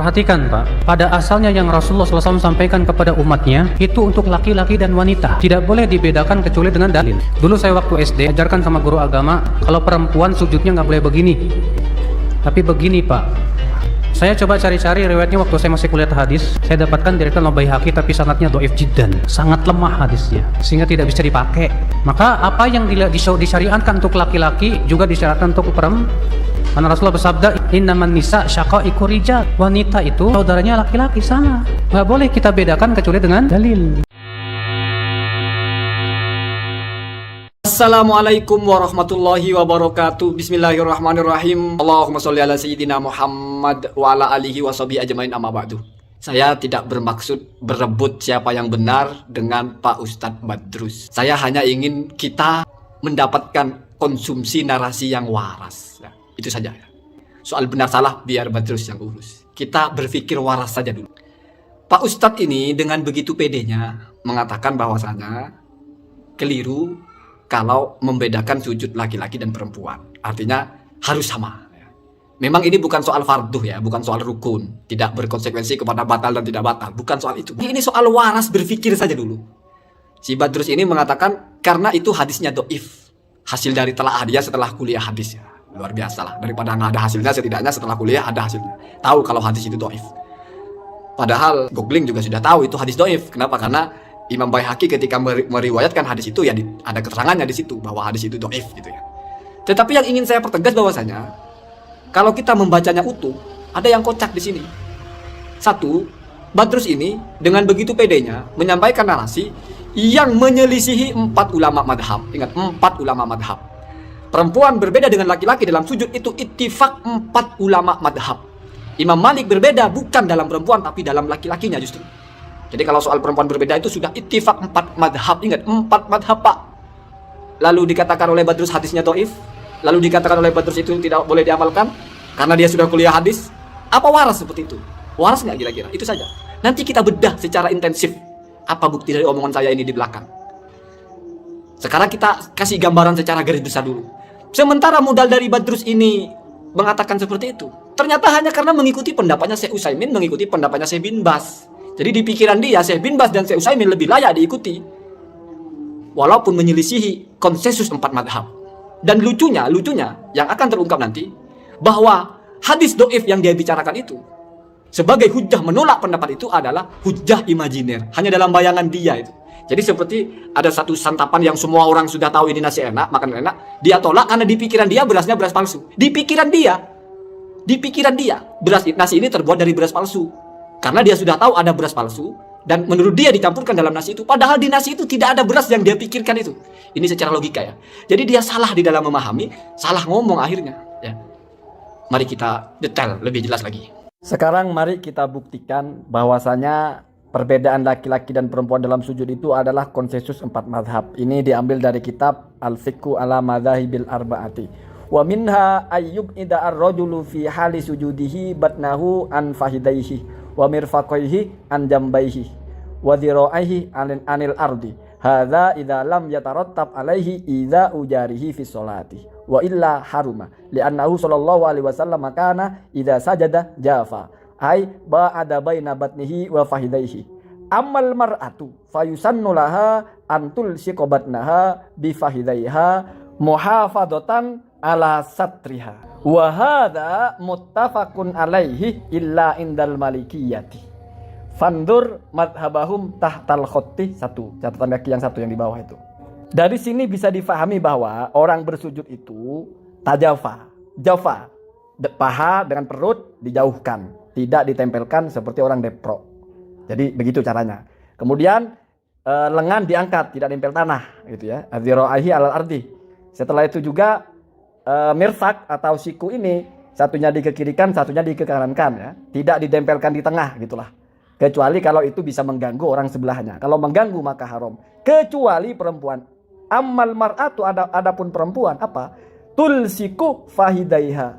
Perhatikan Pak, pada asalnya yang Rasulullah SAW sampaikan kepada umatnya itu untuk laki-laki dan wanita, tidak boleh dibedakan kecuali dengan dalil. Dulu saya waktu SD ajarkan sama guru agama, kalau perempuan sujudnya nggak boleh begini, tapi begini Pak. Saya coba cari-cari riwayatnya waktu saya masih kuliah hadis, saya dapatkan diriwayatkan oleh Baihaqi, tapi sanadnya dhaif jiddan, sangat lemah hadisnya, sehingga tidak bisa dipakai. Maka apa yang disyariatkan untuk laki-laki juga disyariatkan untuk perempuan. Karena Rasulullah bersabda, innaman nisa syaqaiqur rijal, wanita itu saudaranya laki-laki, sama. Nggak boleh kita bedakan kecuali dengan dalil. Assalamualaikum warahmatullahi wabarakatuh. Bismillahirrahmanirrahim. Allahumma sholli ala sayyidina Muhammad wa ala alihi washabihi ajmain, amma ba'du. Saya tidak bermaksud berebut siapa yang benar dengan Pak Ustadz Badrus. Saya hanya ingin kita mendapatkan konsumsi narasi yang waras. Nah, itu saja. Soal benar salah biar Badrus yang urus. Kita berpikir waras saja dulu. Pak Ustadz ini dengan begitu pedenya mengatakan bahwasanya keliru kalau membedakan sujud laki-laki dan perempuan. Artinya harus sama. Memang ini bukan soal farduh ya, bukan soal rukun, tidak berkonsekuensi kepada batal dan tidak batal, bukan soal itu. Ini soal waras berpikir saja dulu. Si Badrus ini mengatakan karena itu hadisnya dhaif. Hasil dari telaah dia setelah kuliah hadis ya. Luar biasa lah, daripada nggak ada hasilnya setidaknya setelah kuliah ada hasilnya. Tahu kalau hadis itu dhaif. Padahal googling juga sudah tahu itu hadis dhaif. Kenapa? Karena Imam Baihaqi ketika meriwayatkan hadis itu ya ada keterangannya di situ bahwa hadis itu dhaif gitu ya. Tetapi yang ingin saya pertegas bahwasanya kalau kita membacanya utuh ada yang kocak di sini. Satu, Badrus ini dengan begitu pedenya menyampaikan narasi yang menyelisihi 4 ulama madhab. Ingat, 4 ulama madhab. Perempuan berbeda dengan laki-laki dalam sujud itu ittifaq 4 ulama madhab. Imam Malik berbeda bukan dalam perempuan tapi dalam laki-lakinya justru. Jadi kalau soal perempuan berbeda itu sudah ittifaq 4 madhab. Ingat, 4 madhab Pak. Lalu dikatakan oleh Badrus hadisnya dhaif. Lalu dikatakan oleh Badrus itu tidak boleh diamalkan karena dia sudah kuliah hadis. Apa waras seperti itu? Waras nggak kira-kira? Itu saja. Nanti kita bedah secara intensif apa bukti dari omongan saya ini di belakang. Sekarang kita kasih gambaran secara garis besar dulu. Sementara modal dari Badrus ini mengatakan seperti itu, ternyata hanya karena mengikuti pendapatnya Syekh Utsaimin, mengikuti pendapatnya Syekh bin Baz. Jadi di pikiran dia, Syekh bin Baz dan Syekh Utsaimin lebih layak diikuti. Walaupun menyelisihi konsensus 4 madhab. Dan lucunya yang akan terungkap nanti, bahwa hadis dhaif yang dia bicarakan itu, sebagai hujjah menolak pendapat itu adalah hujjah imajiner. Hanya dalam bayangan dia itu. Jadi seperti ada satu santapan yang semua orang sudah tahu ini nasi enak, makan enak. Dia tolak karena di pikiran dia berasnya beras palsu. Di pikiran dia, nasi ini terbuat dari beras palsu. Karena dia sudah tahu ada beras palsu dan menurut dia dicampurkan dalam nasi itu, padahal di nasi itu tidak ada beras yang dia pikirkan itu. Ini secara logika ya. Jadi dia salah di dalam memahami, salah ngomong akhirnya ya. Mari kita detail lebih jelas lagi. Sekarang mari kita buktikan bahwasanya perbedaan laki-laki dan perempuan dalam sujud itu adalah konsensus 4 madhab. Ini diambil dari kitab Al-Fiqhu ala Madzahibil Arba'ati. Wa minha ayyub ida ar-rajulu fi hali sujudihi batnahu an fahidaihi wa mirfaqaihi an jambaihi wa dhiraihi anil ardi. Hadza idza lam yatarattab alaihi idza ujarihi fi sholati wa illa haruma li'annahu sallallahu alaihi wasallam kana idza sajada jafa ay ba'ada baina batnihi wa fahidaihi. Ammal mar'atu fayusannu laha an tulsiqa batnaha bi fahidaiha muhafadatan ala satriha. Wa hadza muttafaqun alaihi illa indal malikiyati. Fandur madhabahum tahtal khotti 1. Catatan kaki yang 1 yang di bawah itu. Dari sini bisa difahami bahwa orang bersujud itu tajafa. Jafa. Paha dengan perut dijauhkan, tidak ditempelkan seperti orang depro. Jadi begitu caranya. Kemudian lengan diangkat, tidak nempel tanah gitu ya. Adziraihi alal ardi. Setelah itu juga mirfak atau siku ini satunya dikekirikan, satunya dikekanankan ya. Tidak ditempelkan di tengah gitulah. Kecuali kalau itu bisa mengganggu orang sebelahnya. Kalau mengganggu maka haram. Kecuali perempuan. Ammal mar'atu adapun perempuan apa? Tulsiku fahidaiha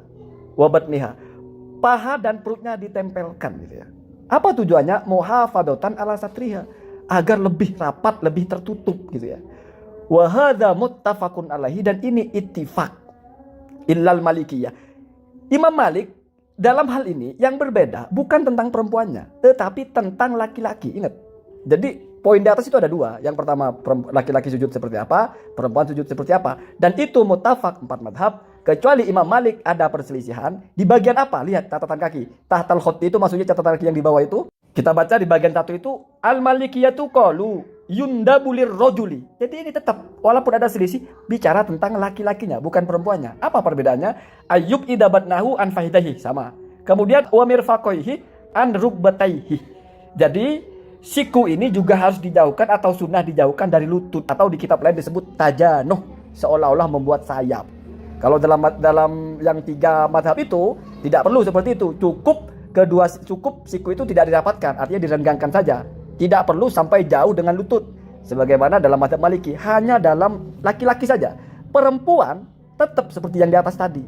wa batniha. Paha dan perutnya ditempelkan gitu ya. Apa tujuannya? Muhafadatan ala satriha, agar lebih rapat, lebih tertutup gitu ya. Wa hadza muttafaqun alaihi, dan ini ittifaq illal malikiyah. Imam Malik dalam hal ini yang berbeda bukan tentang perempuannya, tetapi tentang laki-laki. Ingat. Jadi poin di atas itu ada dua. Yang pertama laki-laki sujud seperti apa, perempuan sujud seperti apa. Dan itu muttafaq 4 madhab. Kecuali Imam Malik ada perselisihan. Di bagian apa? Lihat catatan kaki. Tahtal khotti itu maksudnya catatan kaki yang di bawah itu. Kita baca di bagian 1 itu. Al-malikiyatu qalu yundabulir rojuli. Jadi ini tetap walaupun ada selisih bicara tentang laki-lakinya bukan perempuannya. Apa perbedaannya? Ayyub idabatnahu an fahidahi sama. Kemudian wamir faqaihi an rukbataihi. Jadi siku ini juga harus dijauhkan atau sunnah dijauhkan dari lutut atau di kitab lain disebut tajanuh seolah-olah membuat sayap. Kalau dalam yang 3 madhab itu tidak perlu seperti itu. Cukup siku itu tidak dirapatkan, artinya direnggangkan saja. Tidak perlu sampai jauh dengan lutut. Sebagaimana dalam madhab Maliki, hanya dalam laki-laki saja. Perempuan tetap seperti yang di atas tadi.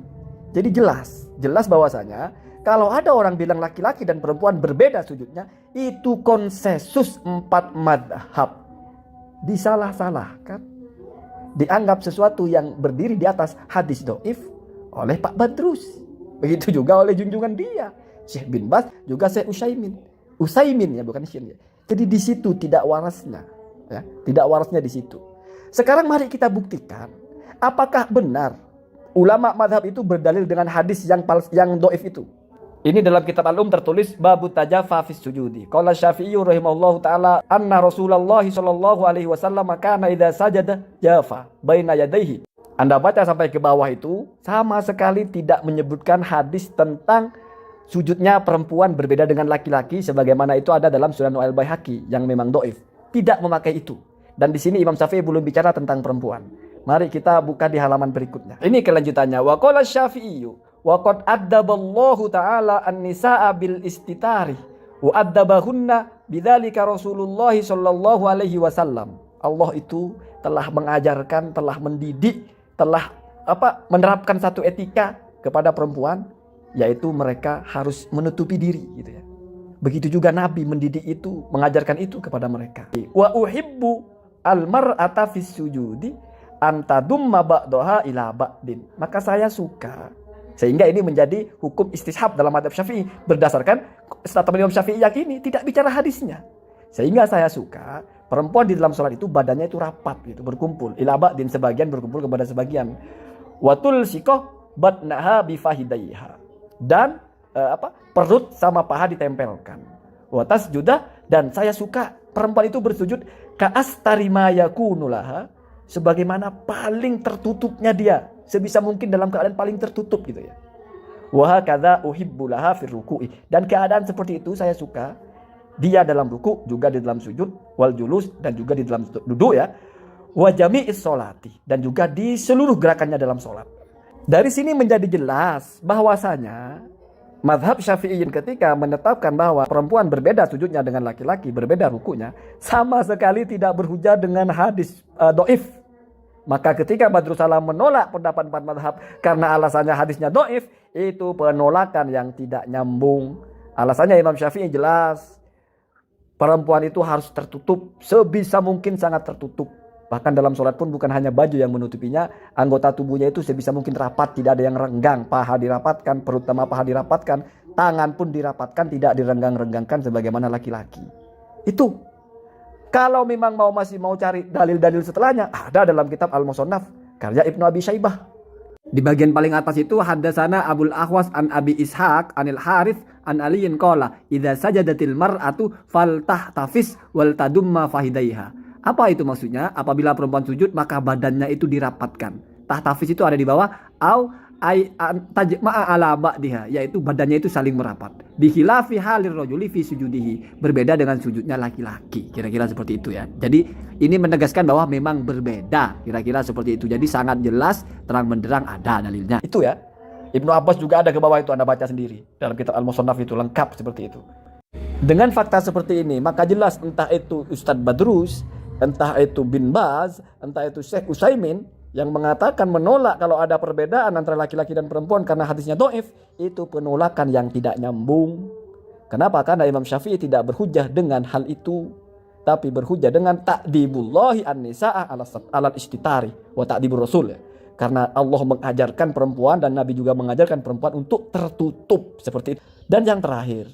Jadi jelas bahwasanya kalau ada orang bilang laki-laki dan perempuan berbeda sujudnya, itu konsensus 4 madhab. Disalah-salahkan. Dianggap sesuatu yang berdiri di atas hadis doif oleh Pak Badrus. Begitu juga oleh junjungan dia. Syekh bin Baz juga Syekh Usaimin ya, bukan Syekh ya. Jadi di situ tidak warasnya, ya, tidak warasnya di situ. Sekarang mari kita buktikan, apakah benar ulama madhab itu berdalil dengan hadis yang doif itu. Ini dalam kitab Al-Um tertulis babu tajafa fis sujudi. Qala Syafi'i rahimahullahu taala anna Rasulullah sallallahu alaihi wasallam kana idza sajada jafa baina yadayhi. Anda baca sampai ke bawah itu sama sekali tidak menyebutkan hadis tentang sujudnya perempuan berbeda dengan laki-laki sebagaimana itu ada dalam Sunan Al-Baihaqi yang memang doif. Tidak memakai itu. Dan di sini Imam Syafi'i belum bicara tentang perempuan. Mari kita buka di halaman berikutnya. Ini kelanjutannya. Wa qala Syafi'i wa qad addaballahu ta'ala an-nisaa bil istitari wa addabahunna bidzalika Rasulullah sallallahu alaihi wasallam. Allah itu telah mengajarkan, telah mendidik, telah menerapkan satu etika kepada perempuan, yaitu mereka harus menutupi diri gitu ya. Begitu juga Nabi mendidik itu, mengajarkan itu kepada mereka. Wa uhibbu al-mar'ata fis sujudi antadumma ba'daha ila ba'din. Maka saya suka, sehingga ini menjadi hukum istishab dalam madhab Syafi'i berdasarkan statement Imam Syafi'i yang ini tidak bicara hadisnya. Sehingga saya suka perempuan di dalam sholat itu badannya itu rapat gitu, berkumpul ila ba'din, sebagian berkumpul kepada sebagian. Watul sikoh batnaha bifahidaiha. Dan perut sama paha ditempelkan. Watas judah, dan saya suka perempuan itu bersujud ka'astarima yakunulaha, sebagaimana paling tertutupnya dia, sebisa mungkin dalam keadaan paling tertutup gitu ya. Wa hakadza uhibbulaha fi ruku'i, dan keadaan seperti itu saya suka dia dalam ruku, juga di dalam sujud, wal julus, dan juga di dalam duduk ya. Wa jami'is sholati, dan juga di seluruh gerakannya dalam sholat. Dari sini menjadi jelas bahwasanya mazhab Syafi'iyin ketika menetapkan bahwa perempuan berbeda sujudnya dengan laki-laki, berbeda rukunya, sama sekali tidak berhujah dengan hadis doif. Maka ketika Badrus Salam menolak pendapat 4 mazhab karena alasannya hadisnya doif, itu penolakan yang tidak nyambung. Alasannya Imam Syafi'i jelas, perempuan itu harus tertutup, sebisa mungkin sangat tertutup. Bahkan dalam sholat pun bukan hanya baju yang menutupinya, anggota tubuhnya itu sebisa mungkin rapat, tidak ada yang renggang. Paha dirapatkan, perut sama paha dirapatkan, tangan pun dirapatkan, tidak direnggang-renggangkan sebagaimana laki-laki. Itu. Kalau memang masih mau cari dalil-dalil setelahnya, ada dalam kitab Al-Musannaf karya Ibnu Abi Syaibah. Di bagian paling atas itu haddatsana Abul Ahwas an Abi Ishaq anil Harith an Aliyin qala idza sajadatil mar'atu faltahtafis wal tadumma fahidaiha. Apa itu maksudnya? Apabila perempuan sujud maka badannya itu dirapatkan. Tahtafis itu ada di bawah au tajma'a ala ba'diha, yaitu badannya itu saling merapat. Bikhilafi halir rajuli fi sujudihi, berbeda dengan sujudnya laki-laki. Kira-kira seperti itu ya. Jadi ini menegaskan bahwa memang berbeda. Kira-kira seperti itu. Jadi sangat jelas, terang benderang ada dalilnya. Itu ya. Ibnu Abbas juga ada ke bawah itu, Anda baca sendiri. Dalam kitab Al-Musannaf itu lengkap seperti itu. Dengan fakta seperti ini, maka jelas entah itu Ustadz Badrus, entah itu bin Baz, entah itu Syekh Usaimin yang mengatakan menolak kalau ada perbedaan antara laki-laki dan perempuan karena hadisnya doif, itu penolakan yang tidak nyambung. Kenapa? Karena Imam Syafi'i tidak berhujah dengan hal itu, tapi berhujah dengan ta'dibullahi an-nisa'a ala istitari wa ta'dibur rasul. Karena Allah mengajarkan perempuan dan Nabi juga mengajarkan perempuan untuk tertutup seperti itu. Dan yang terakhir,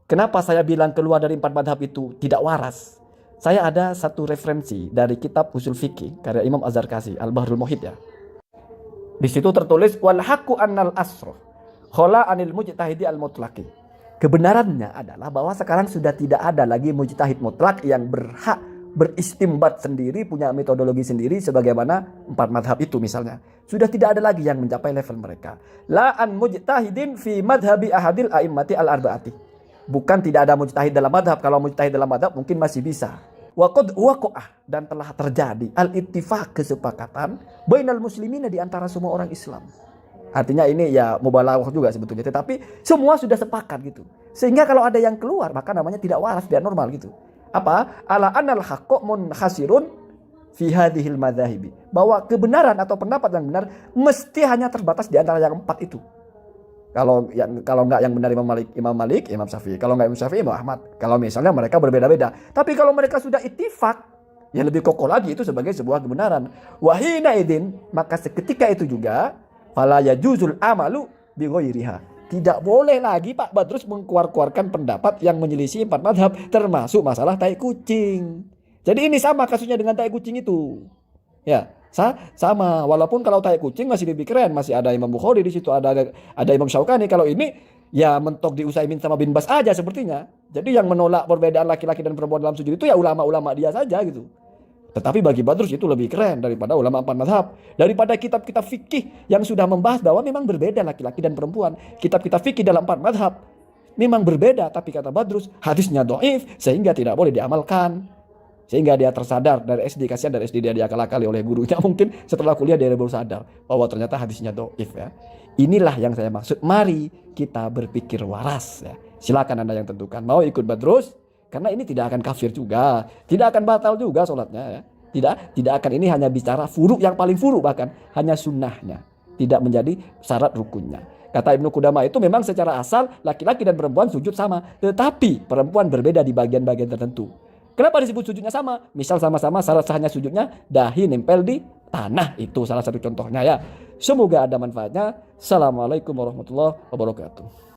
kenapa saya bilang keluar dari 4 madhab itu tidak waras? Saya ada satu referensi dari kitab Usul Fikih karya Imam Az-Zarkashi, Al-Bahrul Muhit ya. Di situ tertulis wal haqqu annal asra khala anil mujtahidi al-mutlaqi. Kebenarannya adalah bahwa sekarang sudah tidak ada lagi mujtahid mutlak yang berhak beristimbat sendiri, punya metodologi sendiri sebagaimana 4 madhab itu misalnya. Sudah tidak ada lagi yang mencapai level mereka. La an mujtahidin fi madhabi ahadil a'immati al-arba'ati. Bukan tidak ada mujtahid dalam madhab. Kalau mujtahid dalam madhab mungkin masih bisa. Wa qad waqa'ah, dan telah terjadi al-ittifaq, kesepakatan bainal muslimina, di antara semua orang Islam. Artinya ini ya mubalaghah juga sebetulnya, tetapi semua sudah sepakat gitu. Sehingga kalau ada yang keluar maka namanya tidak waras, tidak normal gitu. Apa? Ala anal haqqu munhasirun fi hadhil madzahibi. Bahwa kebenaran atau pendapat yang benar mesti hanya terbatas di antara yang 4 itu. Kalau enggak yang benar Imam Malik, Imam Syafi'i. Kalau enggak Imam Syafi'i, Imam Ahmad. Kalau misalnya mereka berbeda-beda. Tapi kalau mereka sudah ittifaq, ya lebih kokoh lagi itu sebagai sebuah kebenaran. Wahina idin, maka seketika itu juga fala yajuzul amalu bi ghairiha. Tidak boleh lagi Pak Badrus mengkeluarkan pendapat yang menyelisih 4 madhab, termasuk masalah tai kucing. Jadi ini sama kasusnya dengan tai kucing itu. Ya, sama. Walaupun kalau tai kucing masih lebih keren, masih ada Imam Bukhari di situ, ada Imam Syaukani. Kalau ini ya mentok di Utsaimin sama Bin Bas aja sepertinya. Jadi yang menolak perbedaan laki-laki dan perempuan dalam sujud itu ya ulama-ulama dia saja gitu. Tetapi bagi Badrus itu lebih keren daripada ulama 4 madhab. Daripada kitab-kitab fikih yang sudah membahas bahwa memang berbeda laki-laki dan perempuan. Kitab-kitab fikih dalam 4 madhab memang berbeda. Tapi kata Badrus, hadisnya dhaif sehingga tidak boleh diamalkan. Sehingga dia tersadar dari SD. Kasihan dari SD dia diakal-akali oleh gurunya. Mungkin setelah kuliah dia baru sadar bahwa ternyata hadisnya dhaif ya. Inilah yang saya maksud. Mari kita berpikir waras ya. Silakan Anda yang tentukan. Mau ikut Badrus? Karena ini tidak akan kafir juga, tidak akan batal juga sholatnya ya. Tidak akan, ini hanya bicara furu yang paling furu, bahkan hanya sunnahnya, tidak menjadi syarat rukunnya. Kata Ibnu Qudamah itu memang secara asal laki-laki dan perempuan sujud sama, tetapi perempuan berbeda di bagian-bagian tertentu. Kenapa disebut sujudnya sama? Misal sama-sama syarat sahnya sujudnya dahi nempel di tanah, itu salah satu contohnya ya. Semoga ada manfaatnya. Assalamualaikum warahmatullahi wabarakatuh.